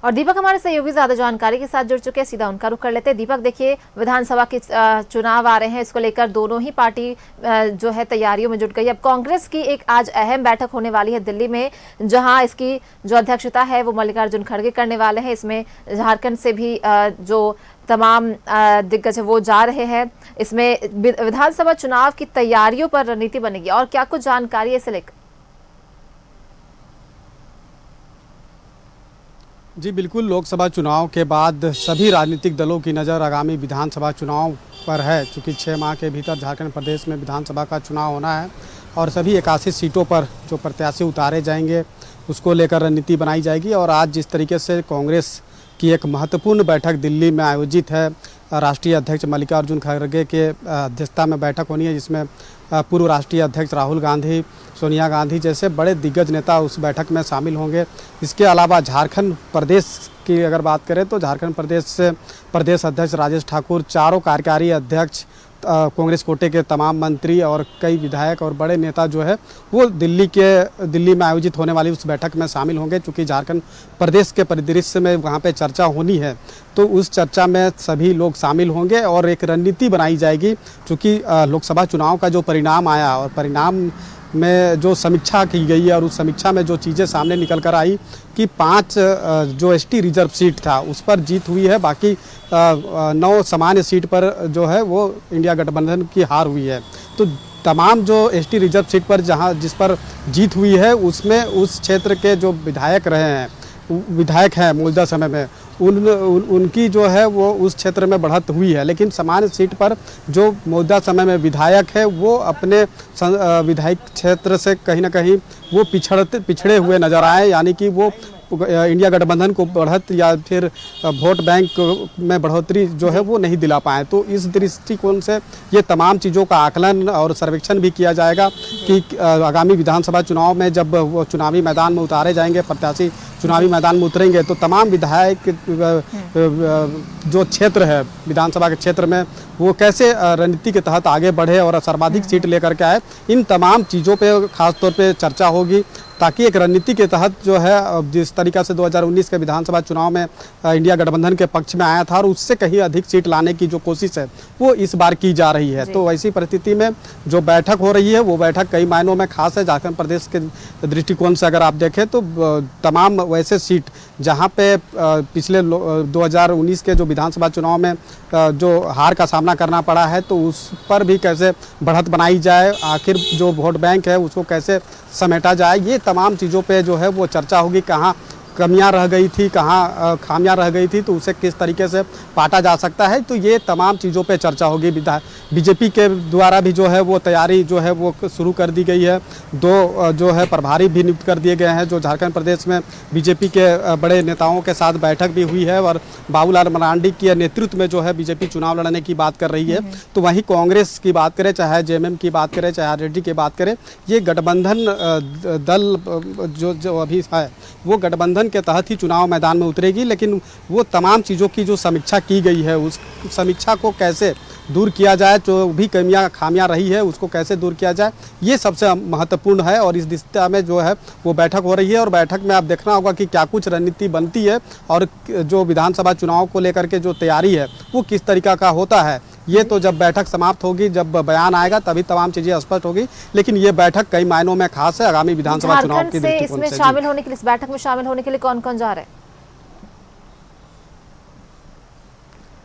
और दीपक हमारे सहयोगी ज्यादा जानकारी के साथ जुड़ चुके हैं, सीधा उनका रुख कर लेते हैं। दीपक, देखिए विधानसभा के चुनाव आ रहे हैं, इसको लेकर दोनों ही पार्टी जो है तैयारियों में जुट गई। अब कांग्रेस की एक आज अहम बैठक होने वाली है दिल्ली में, जहां इसकी जो अध्यक्षता है वो मल्लिकार्जुन खड़गे करने वाले हैं। इसमें झारखंड से भी जो तमाम दिग्गज है वो जा रहे हैं। इसमें विधानसभा चुनाव की तैयारियों पर रणनीति बनेगी, और क्या कुछ जानकारी है इसे लेकर? जी बिल्कुल, लोकसभा चुनाव के बाद सभी राजनीतिक दलों की नज़र आगामी विधानसभा चुनाव पर है। चूँकि 6 माह के भीतर झारखंड प्रदेश में विधानसभा का चुनाव होना है और सभी 81 सीटों पर जो प्रत्याशी उतारे जाएंगे उसको लेकर रणनीति बनाई जाएगी। और आज जिस तरीके से कांग्रेस की एक महत्वपूर्ण बैठक दिल्ली में आयोजित है, राष्ट्रीय अध्यक्ष मल्लिकार्जुन खड़गे के अध्यक्षता में बैठक होनी है, जिसमें पूर्व राष्ट्रीय अध्यक्ष राहुल गांधी, सोनिया गांधी जैसे बड़े दिग्गज नेता उस बैठक में शामिल होंगे। इसके अलावा झारखंड प्रदेश की अगर बात करें तो झारखंड प्रदेश से प्रदेश अध्यक्ष राजेश ठाकुर, चारों कार्यकारी अध्यक्ष, कांग्रेस कोटे के तमाम मंत्री और कई विधायक और बड़े नेता जो है वो दिल्ली में आयोजित होने वाली उस बैठक में शामिल होंगे। चूँकि झारखंड प्रदेश के परिदृश्य में वहाँ पे चर्चा होनी है, तो उस चर्चा में सभी लोग शामिल होंगे और एक रणनीति बनाई जाएगी। चूँकि लोकसभा चुनाव का जो परिणाम आया और परिणाम में जो समीक्षा की गई है और उस समीक्षा में जो चीज़ें सामने निकल कर आई कि 5 जो एसटी रिजर्व सीट था उस पर जीत हुई है, बाकी 9 सामान्य सीट पर जो है वो इंडिया गठबंधन की हार हुई है। तो तमाम जो एसटी रिजर्व सीट पर जिस पर जीत हुई है उसमें उस क्षेत्र के जो विधायक हैं मौजूदा समय में उनकी जो है वो उस क्षेत्र में बढ़त हुई है। लेकिन सामान्य सीट पर जो मौजूदा समय में विधायक है वो अपने विधायक क्षेत्र से कहीं ना कहीं वो पिछड़े हुए नजर आए, यानी कि वो इंडिया गठबंधन को बढ़त या फिर वोट बैंक में बढ़ोतरी जो है वो नहीं दिला पाए। तो इस दृष्टिकोण से ये तमाम चीज़ों का आकलन और सर्वेक्षण भी किया जाएगा कि आगामी विधानसभा चुनाव में जब वो चुनावी मैदान में उतारे जाएंगे, प्रत्याशी चुनावी मैदान में उतरेंगे, तो तमाम विधायक जो क्षेत्र है विधानसभा के क्षेत्र में वो कैसे रणनीति के तहत आगे बढ़े और सर्वाधिक सीट लेकर के आए, इन तमाम चीज़ों पे खास तौर पे चर्चा होगी, ताकि एक रणनीति के तहत जो है जिस तरीका से 2019 के विधानसभा चुनाव में इंडिया गठबंधन के पक्ष में आया था और उससे कहीं अधिक सीट लाने की जो कोशिश है वो इस बार की जा रही है। तो ऐसी परिस्थिति में जो बैठक हो रही है वो बैठक कई मायनों में खास है। झारखंड प्रदेश के दृष्टिकोण से अगर आप देखें तो तमाम वैसे सीट जहाँ पे पिछले 2019 के जो विधानसभा चुनाव में जो हार का सामना करना पड़ा है, तो उस पर भी कैसे बढ़त बनाई जाए, आखिर जो वोट बैंक है उसको कैसे समेटा जाए, ये तमाम चीज़ों पे जो है वो चर्चा होगी। कहाँ कमियां रह गई थी, कहाँ खामियां रह गई थी, तो उसे किस तरीके से पाटा जा सकता है, तो ये तमाम चीज़ों पे चर्चा होगी। बीजेपी के द्वारा भी जो है वो तैयारी जो है वो शुरू कर दी गई है। 2 जो है प्रभारी भी नियुक्त कर दिए गए हैं। जो झारखंड प्रदेश में बीजेपी के बड़े नेताओं के साथ बैठक भी हुई है और बाबूलाल मरांडी के नेतृत्व में जो है बीजेपी चुनाव लड़ने की बात कर रही है। तो वहीं कांग्रेस की बात करें, चाहे जेएमएम की बात करें, चाहे आरजेडी की बात करें, ये गठबंधन दल जो अभी है वो गठबंधन के तहत ही चुनाव मैदान में उतरेगी। लेकिन वो तमाम चीज़ों की जो समीक्षा की गई है उस समीक्षा को कैसे दूर किया जाए, जो भी खामियां रही है उसको कैसे दूर किया जाए, ये सबसे महत्वपूर्ण है। और इस दिशा में जो है वो बैठक हो रही है और बैठक में आप देखना होगा कि क्या कुछ रणनीति बनती है और जो विधानसभा चुनाव को लेकर के जो तैयारी है वो किस तरीका का होता है। ये तो जब बैठक समाप्त होगी, जब बयान आएगा तभी तमाम चीजें स्पष्ट होगी। लेकिन ये बैठक कई मायनों में खास है आगामी विधानसभा चुनाव की दृष्टिकोण से। इसमें शामिल होने के लिए, इस बैठक में शामिल होने के लिए कौन कौन जा रहे हैं?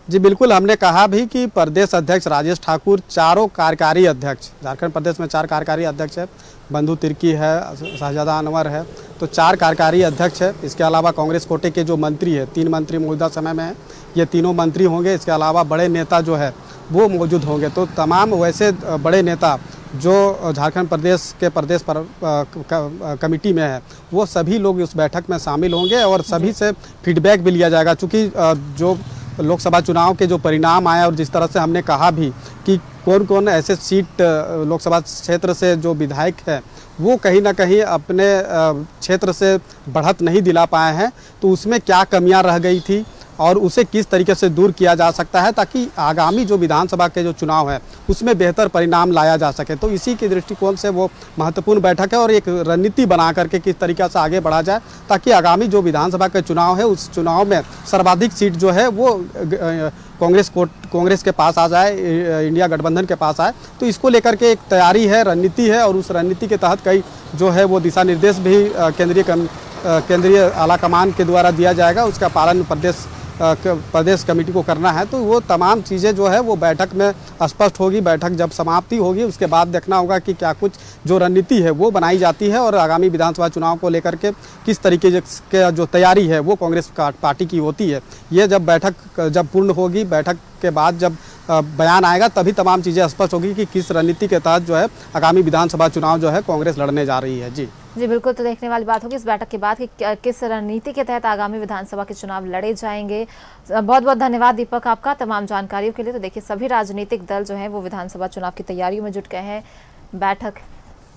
जी बिल्कुल, हमने कहा भी कि प्रदेश अध्यक्ष राजेश ठाकुर, चारों कार्यकारी अध्यक्ष, झारखंड प्रदेश में 4 कार्यकारी अध्यक्ष है, बंधु तिर्की है, शहजादा अनवर है, तो 4 कार्यकारी अध्यक्ष है। इसके अलावा कांग्रेस कोटे के जो मंत्री है, 3 मंत्री मौजूदा समय में है, ये तीनों मंत्री होंगे। इसके अलावा बड़े नेता जो है वो मौजूद होंगे। तो तमाम वैसे बड़े नेता जो झारखंड प्रदेश के प्रदेश कमेटी में है वो सभी लोग उस बैठक में शामिल होंगे और सभी से फीडबैक भी लिया जाएगा। चूँकि जो लोकसभा चुनाव के जो परिणाम आए और जिस तरह से हमने कहा भी कि कौन कौन ऐसे सीट लोकसभा क्षेत्र से जो विधायक है वो कहीं ना कहीं अपने क्षेत्र से बढ़त नहीं दिला पाए हैं, तो उसमें क्या कमियां रह गई थी और उसे किस तरीके से दूर किया जा सकता है ताकि आगामी जो विधानसभा के जो चुनाव है उसमें बेहतर परिणाम लाया जा सके। तो इसी के दृष्टिकोण से वो महत्वपूर्ण बैठक है और एक रणनीति बना करके किस तरीके से आगे बढ़ा जाए ताकि आगामी जो विधानसभा के चुनाव है उस चुनाव में सर्वाधिक सीट जो है वो कांग्रेस के पास आ जाए, इंडिया गठबंधन के पास आए। तो इसको लेकर के एक तैयारी है, रणनीति है और उस रणनीति के तहत कई जो है वो दिशा निर्देश भी केंद्रीय आला कमान के द्वारा दिया जाएगा। उसका पालन प्रदेश कमेटी को करना है। तो वो तमाम चीज़ें जो है वो बैठक में स्पष्ट होगी। बैठक जब समाप्ति होगी उसके बाद देखना होगा कि क्या कुछ जो रणनीति है वो बनाई जाती है और आगामी विधानसभा चुनाव को लेकर के किस तरीके के जो तैयारी है वो कांग्रेस पार्टी की होती है। ये जब बैठक जब पूर्ण होगी, बैठक के बाद जब बयान आएगा तभी तमाम चीज़ें स्पष्ट होगी कि किस रणनीति के तहत जो है आगामी विधानसभा चुनाव जो है कांग्रेस लड़ने जा रही है। जी बिल्कुल। तो देखने वाली बात होगी इस बैठक के बाद कि किस रणनीति के तहत आगामी विधानसभा के चुनाव लड़े जाएंगे। बहुत बहुत धन्यवाद दीपक आपका तमाम जानकारियों के लिए। तो देखिए सभी राजनीतिक दल जो है वो विधानसभा चुनाव की तैयारियों में जुट गए हैं। बैठक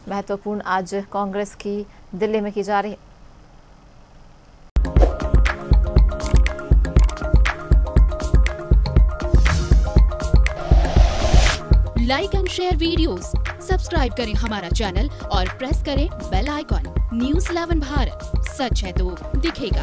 महत्वपूर्ण आज कांग्रेस की दिल्ली में की जा रही है। Like and share videos, subscribe करें हमारा चैनल और प्रेस करें बेल आइकॉन। News 11 भारत, सच है तो दिखेगा।